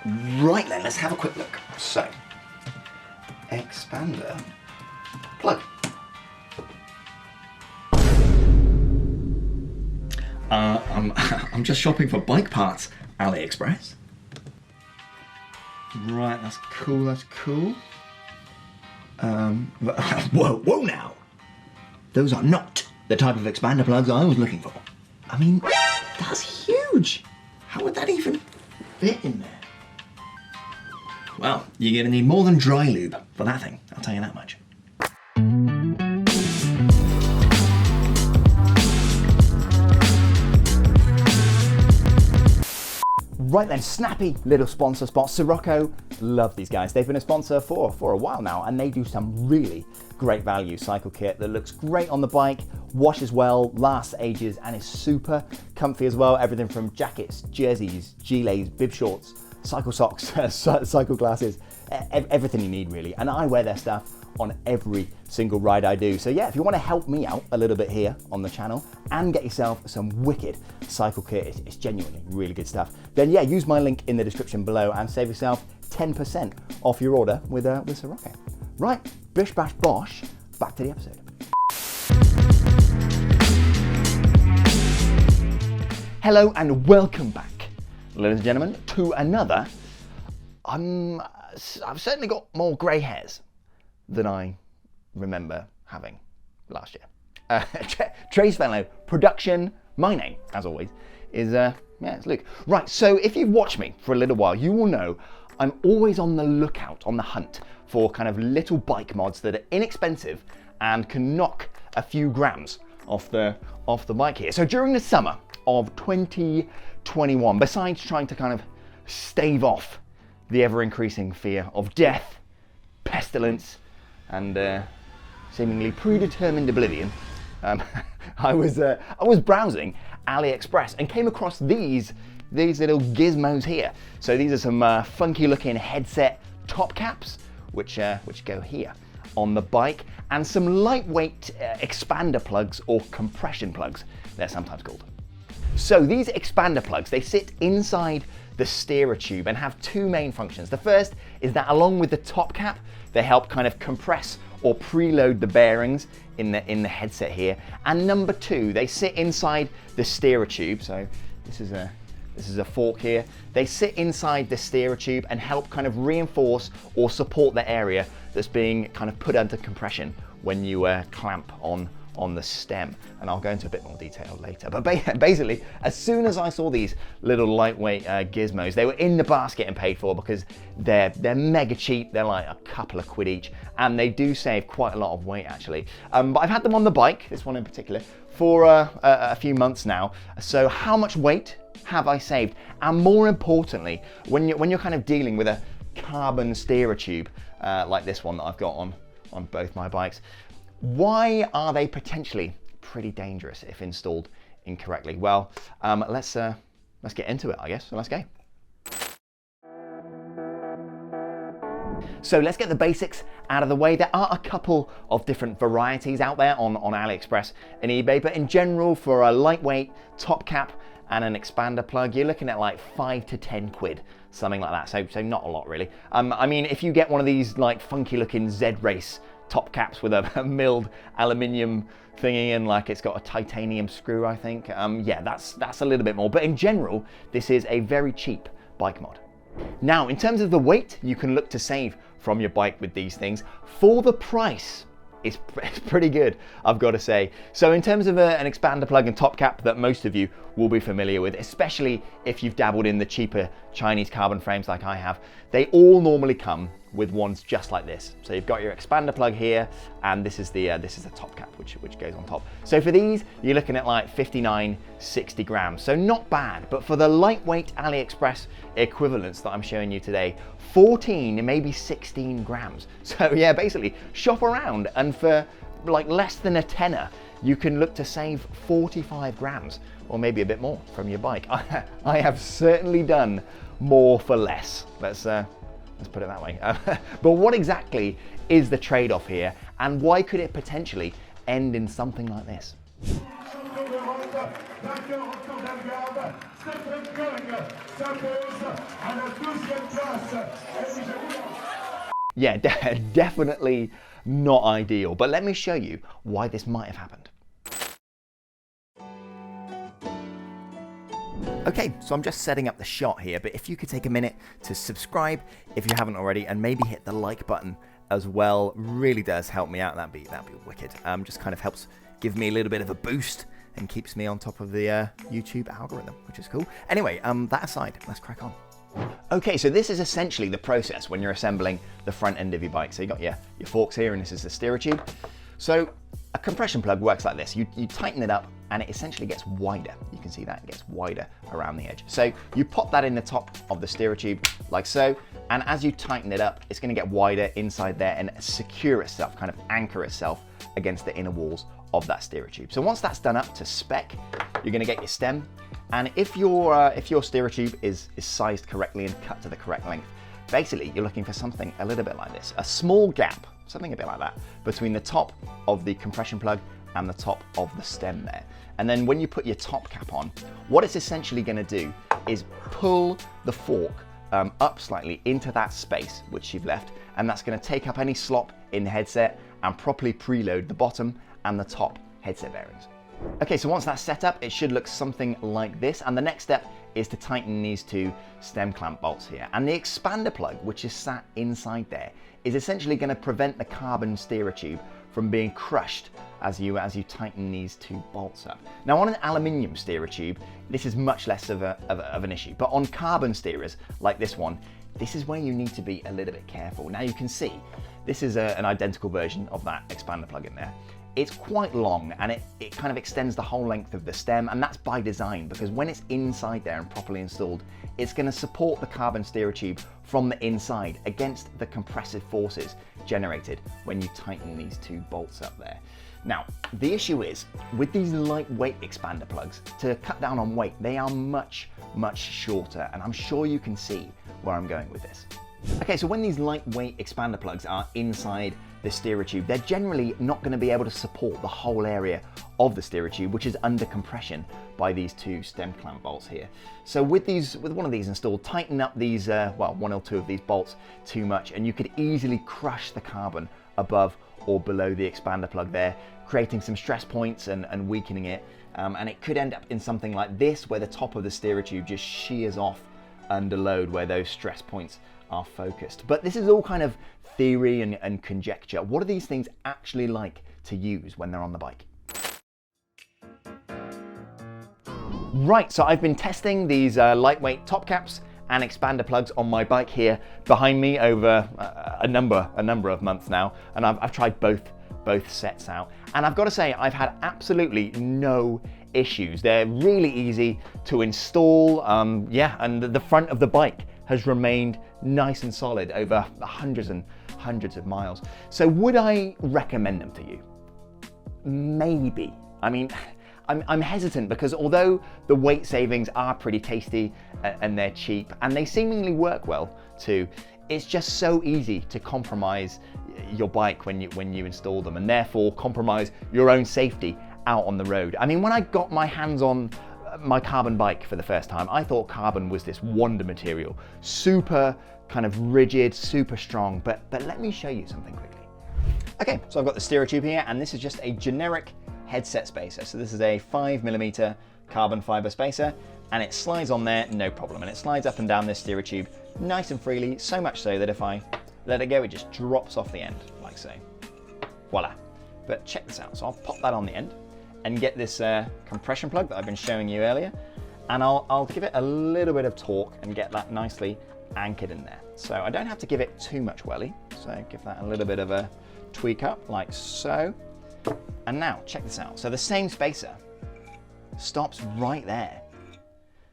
Right then, let's have a quick look. So, expander plug. I'm just shopping for bike parts, AliExpress. Right, that's cool, that's cool. Whoa now! Those are not the type of expander plugs I was looking for. I mean, that's huge! How would that even fit in there? Well, you're gonna need more than dry lube for that thing, I'll tell you that much. Right then, snappy little sponsor spot. Sirocco, love these guys. They've been a sponsor for a while now, and they do some really great value cycle kit that looks great on the bike, washes well, lasts ages, and is super comfy as well. Everything from jackets, jerseys, gilets, bib shorts, cycle socks, cycle glasses, everything you need really. And I wear their stuff on every single ride I do. So yeah, if you want to help me out a little bit here on the channel and get yourself some wicked cycle kit, it's genuinely really good stuff, then yeah, use my link in the description below and save yourself 10% off your order with Sirocco. Right, bish bash bosh, back to the episode. Hello and welcome back, ladies and gentlemen, to another. I've certainly got more grey hairs than I remember having last year. Trace Fellow production, my name, as always, is it's Luke. Right, so if you've watched me for a little while, you will know I'm always on the lookout, on the hunt for kind of little bike mods that are inexpensive and can knock a few grams off the bike here. So during the summer of 2021, besides trying to kind of stave off the ever-increasing fear of death, pestilence, and seemingly predetermined oblivion, I was browsing AliExpress and came across these little gizmos here. So these are some funky looking headset top caps, which go here on the bike, and some lightweight expander plugs, or compression plugs, they're sometimes called. So these expander plugs, they sit inside the steerer tube and have two main functions. The first is that along with the top cap, they help kind of compress or preload the bearings in the headset here. And number two, they sit inside the steerer tube. So this is a fork here. They sit inside the steerer tube and help kind of reinforce or support the area that's being kind of put under compression when you clamp on the stem, and I'll go into a bit more detail later. But basically, as soon as I saw these little lightweight gizmos, they were in the basket and paid for because they're mega cheap. They're like a couple of quid each, and they do save quite a lot of weight actually. But I've had them on the bike, this one in particular, for a few months now. So how much weight have I saved? And more importantly, when you're kind of dealing with a carbon steerer tube like this one that I've got on both my bikes, why are they potentially pretty dangerous if installed incorrectly? Well, let's get into it, I guess. So let's go. So let's get the basics out of the way. There are a couple of different varieties out there on AliExpress and eBay, but in general, for a lightweight top cap and an expander plug, you're looking at like 5 to 10 quid, something like that. So not a lot really. I mean, if you get one of these like funky looking Z-Race top caps with a milled aluminium thingy and like it's got a titanium screw, I think, yeah, that's a little bit more. But in general, this is a very cheap bike mod. Now, in terms of the weight, you can look to save from your bike with these things. For the price, it's pretty good, I've got to say. So in terms of an expander plug and top cap that most of you will be familiar with, especially if you've dabbled in the cheaper Chinese carbon frames like I have, they all normally come with ones just like this. So you've got your expander plug here, and this is the top cap which goes on top. So for these, you're looking at like 59, 60 grams. So not bad, but for the lightweight AliExpress equivalents that I'm showing you today, 14, maybe 16 grams. So yeah, basically shop around, and for like less than a tenner, you can look to save 45 grams or maybe a bit more from your bike. I have certainly done more for less. Let's put it that way. But what exactly is the trade-off here, and why could it potentially end in something like this? Yeah, definitely not ideal, but let me show you why this might have happened. Okay, so I'm just setting up the shot here, but if you could take a minute to subscribe if you haven't already, and maybe hit the like button as well, really does help me out. That'd be wicked. Just kind of helps give me a little bit of a boost and keeps me on top of the YouTube algorithm, which is cool. Anyway, that aside, let's crack on. Okay, so this is essentially the process when you're assembling the front end of your bike. So you got your forks here, and this is the steerer tube. So a compression plug works like this. You tighten it up and it essentially gets wider. You can see that it gets wider around the edge. So you pop that in the top of the steerer tube like so, and as you tighten it up, it's gonna get wider inside there and secure itself, kind of anchor itself against the inner walls of that steerer tube. So once that's done up to spec, you're gonna get your stem. And if your steerer tube is sized correctly and cut to the correct length, basically you're looking for something a little bit like this, a small gap, something a bit like that, between the top of the compression plug and the top of the stem there. And then when you put your top cap on, what it's essentially going to do is pull the fork up slightly into that space which you've left, and that's going to take up any slop in the headset and properly preload the bottom and the top headset bearings. Okay, so once that's set up, it should look something like this, and the next step is to tighten these two stem clamp bolts here. And the expander plug, which is sat inside there, is essentially going to prevent the carbon steerer tube from being crushed as you tighten these two bolts up. Now on an aluminium steerer tube, this is much less of an issue, but on carbon steerers like this one, this is where you need to be a little bit careful. Now you can see, this is an identical version of that expander plug in there. It's quite long, and it kind of extends the whole length of the stem, and that's by design, because when it's inside there and properly installed, it's going to support the carbon steerer tube from the inside against the compressive forces generated when you tighten these two bolts up there. Now, the issue is, with these lightweight expander plugs, to cut down on weight, they are much, much shorter, and I'm sure you can see where I'm going with this. Okay, so when these lightweight expander plugs are inside the steerer tube, they're generally not going to be able to support the whole area of the steerer tube, which is under compression by these two stem clamp bolts here. So with one of these installed, tighten up these, one or two of these bolts too much, and you could easily crush the carbon above or below the expander plug there, creating some stress points and weakening it. And it could end up in something like this, where the top of the steerer tube just shears off under load where those stress points are focused. But this is all kind of theory and conjecture. What are these things actually like to use when they're on the bike? Right, so I've been testing these lightweight top caps and expander plugs on my bike here behind me over a number of months now, and I've tried both sets out, and I've got to say I've had absolutely no issues. They're really easy to install, and the front of the bike has remained nice and solid over hundreds and hundreds of miles. So would I recommend them to you? Maybe. I mean, I'm hesitant, because although the weight savings are pretty tasty and they're cheap and they seemingly work well too, it's just so easy to compromise your bike when you install them, and therefore compromise your own safety out on the road. I mean, when I got my hands on my carbon bike for the first time, I thought carbon was this wonder material, super kind of rigid, super strong, but let me show you something quickly. Okay, so I've got the steerer tube here, and this is just a generic headset spacer. So this is a 5mm carbon fiber spacer, and it slides on there no problem, and it slides up and down this steerer tube nice and freely, so much so that if I let it go, it just drops off the end like so. Voila. But check this out. So I'll pop that on the end and get this compression plug that I've been showing you earlier, and I'll give it a little bit of torque and get that nicely anchored in there. So I don't have to give it too much welly, so give that a little bit of a tweak up like so. And now check this out. So the same spacer stops right there.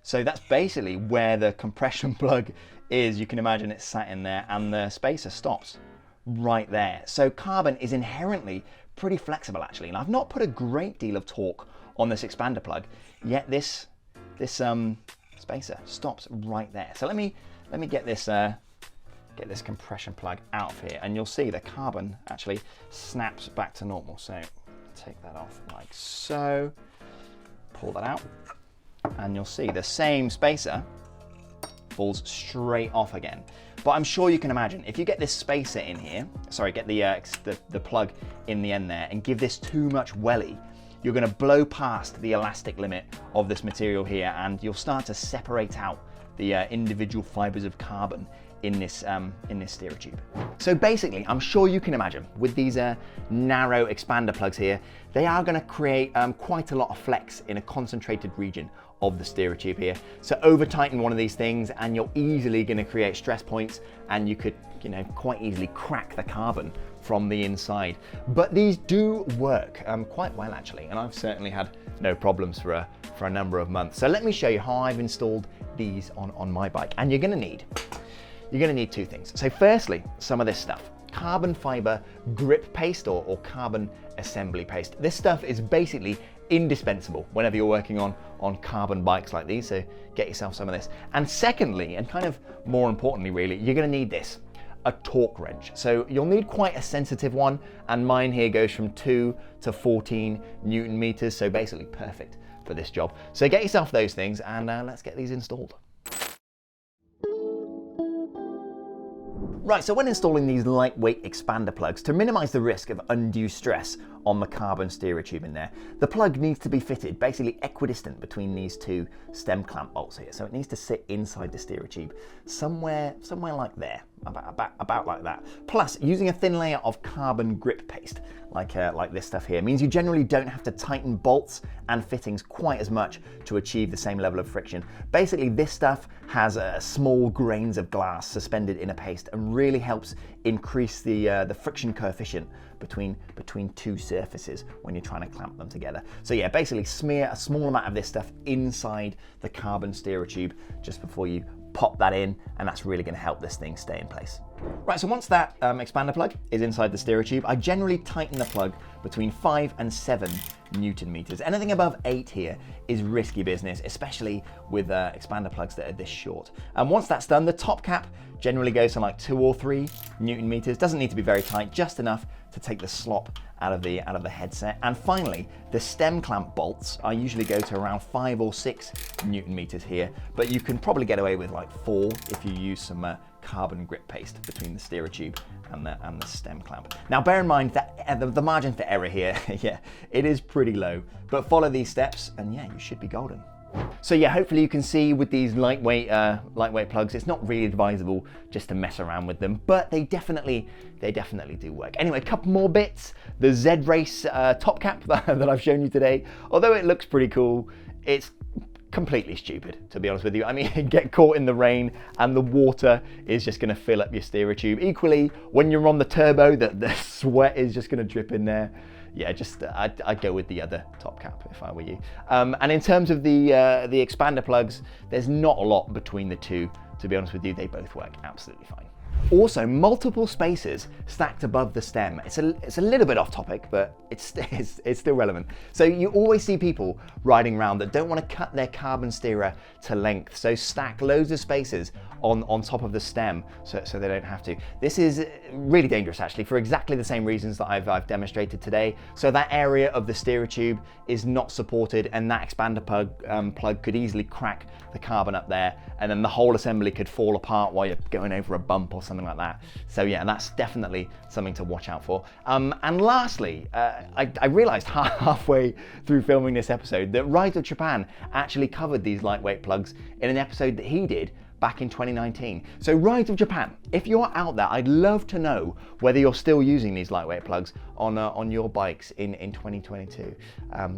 So that's basically where the compression plug is. You can imagine it's sat in there, and the spacer stops right there. So carbon is inherently pretty flexible actually, and I've not put a great deal of torque on this expander plug, yet this spacer stops right there. So let me get this compression plug out of here, and you'll see the carbon actually snaps back to normal. So take that off like so, pull that out, and you'll see the same spacer falls straight off again. But I'm sure you can imagine, if you get this spacer in here, sorry, get the plug in the end there and give this too much welly, you're going to blow past the elastic limit of this material here, and you'll start to separate out the individual fibers of carbon in this steerer tube. So basically, I'm sure you can imagine, with these narrow expander plugs here, they are going to create quite a lot of flex in a concentrated region of the steerer tube here. So over tighten one of these things and you're easily going to create stress points, and you could, you know, quite easily crack the carbon from the inside. But these do work quite well actually, and I've certainly had no problems for a number of months. So let me show you how I've installed these on my bike. And you're going to need two things. So firstly, some of this stuff, carbon fiber grip paste or carbon assembly paste. This stuff is basically indispensable whenever you're working on carbon bikes like these, so get yourself some of this. And secondly, and kind of more importantly really, you're going to need this, a torque wrench. So you'll need quite a sensitive one, and mine here goes from 2 to 14 Newton meters, so basically perfect for this job. So get yourself those things, and let's get these installed. Right, so when installing these lightweight expander plugs, to minimize the risk of undue stress on the carbon steerer tube in there, the plug needs to be fitted basically equidistant between these two stem clamp bolts here. So it needs to sit inside the steerer tube, somewhere like there, about like that. Plus, using a thin layer of carbon grip paste, like this stuff here, means you generally don't have to tighten bolts and fittings quite as much to achieve the same level of friction. Basically, this stuff has small grains of glass suspended in a paste and really helps increase the friction coefficient between two surfaces when you're trying to clamp them together. So yeah, basically smear a small amount of this stuff inside the carbon steerer tube just before you pop that in, and that's really going to help this thing stay in place. Right, so once that expander plug is inside the steerer tube, I generally tighten the plug between 5 and 7 Newton meters. Anything above 8 here is risky business, especially with expander plugs that are this short. And once that's done, the top cap generally goes to like 2 or 3 Newton meters. Doesn't need to be very tight, just enough to take the slop out of the headset. And finally, the stem clamp bolts, I usually go to around 5 or 6 Newton meters here, but you can probably get away with like 4 if you use some carbon grip paste between the steerer tube and the stem clamp. Now bear in mind that the margin for error here, yeah, it is pretty low, but follow these steps and yeah, you should be golden. So yeah, hopefully you can see with these lightweight plugs, it's not really advisable just to mess around with them, but they definitely do work. Anyway, a couple more bits. The Z-Race top cap that I've shown you today, although it looks pretty cool, it's completely stupid, to be honest with you. I mean, get caught in the rain and the water is just going to fill up your steerer tube. Equally, when you're on the turbo, the sweat is just going to drip in there. Yeah, just I'd go with the other top cap if I were you. And in terms of the expander plugs, there's not a lot between the two, to be honest with you. They both work absolutely fine. Also, multiple spacers stacked above the stem. It's a little bit off topic, but it's still relevant. So you always see people riding around that don't want to cut their carbon steerer to length, so stack loads of spacers on top of the stem so they don't have to. This is really dangerous actually, for exactly the same reasons that I've demonstrated today. So that area of the steerer tube is not supported, and that expander plug could easily crack the carbon up there, and then the whole assembly could fall apart while you're going over a bump or something like that. So yeah, that's definitely something to watch out for. And lastly, I realized halfway through filming this episode that Rise of Japan actually covered these lightweight plugs in an episode that he did back in 2019. So Rise of Japan, if you're out there, I'd love to know whether you're still using these lightweight plugs on your bikes in 2022.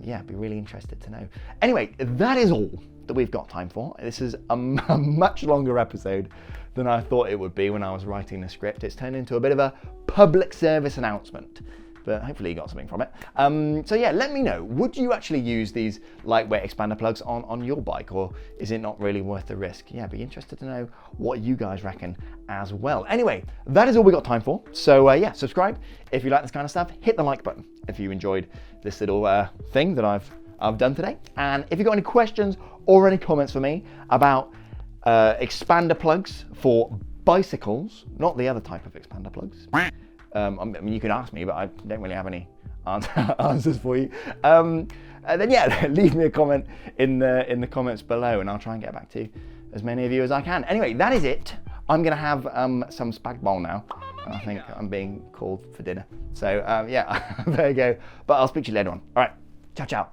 Yeah, I'd be really interested to know. Anyway, that is all that we've got time for. This is a much longer episode than I thought it would be when I was writing the script. It's turned into a bit of a public service announcement, but hopefully you got something from it. So yeah, let me know, would you actually use these lightweight expander plugs on your bike, or is it not really worth the risk? Yeah, be interested to know what you guys reckon as well. Anyway, that is all we got time for. So yeah, subscribe if you like this kind of stuff. Hit the like button if you enjoyed this little thing that I've done today. And if you've got any questions or any comments for me about expander plugs for bicycles, not the other type of expander plugs. I mean, you can ask me, but I don't really have any answers for you. Then yeah, leave me a comment in the comments below, and I'll try and get back to you as many of you as I can. Anyway, that is it. I'm gonna have some spag bol now. I think I'm being called for dinner. So yeah, there you go. But I'll speak to you later on. All right, ciao, ciao.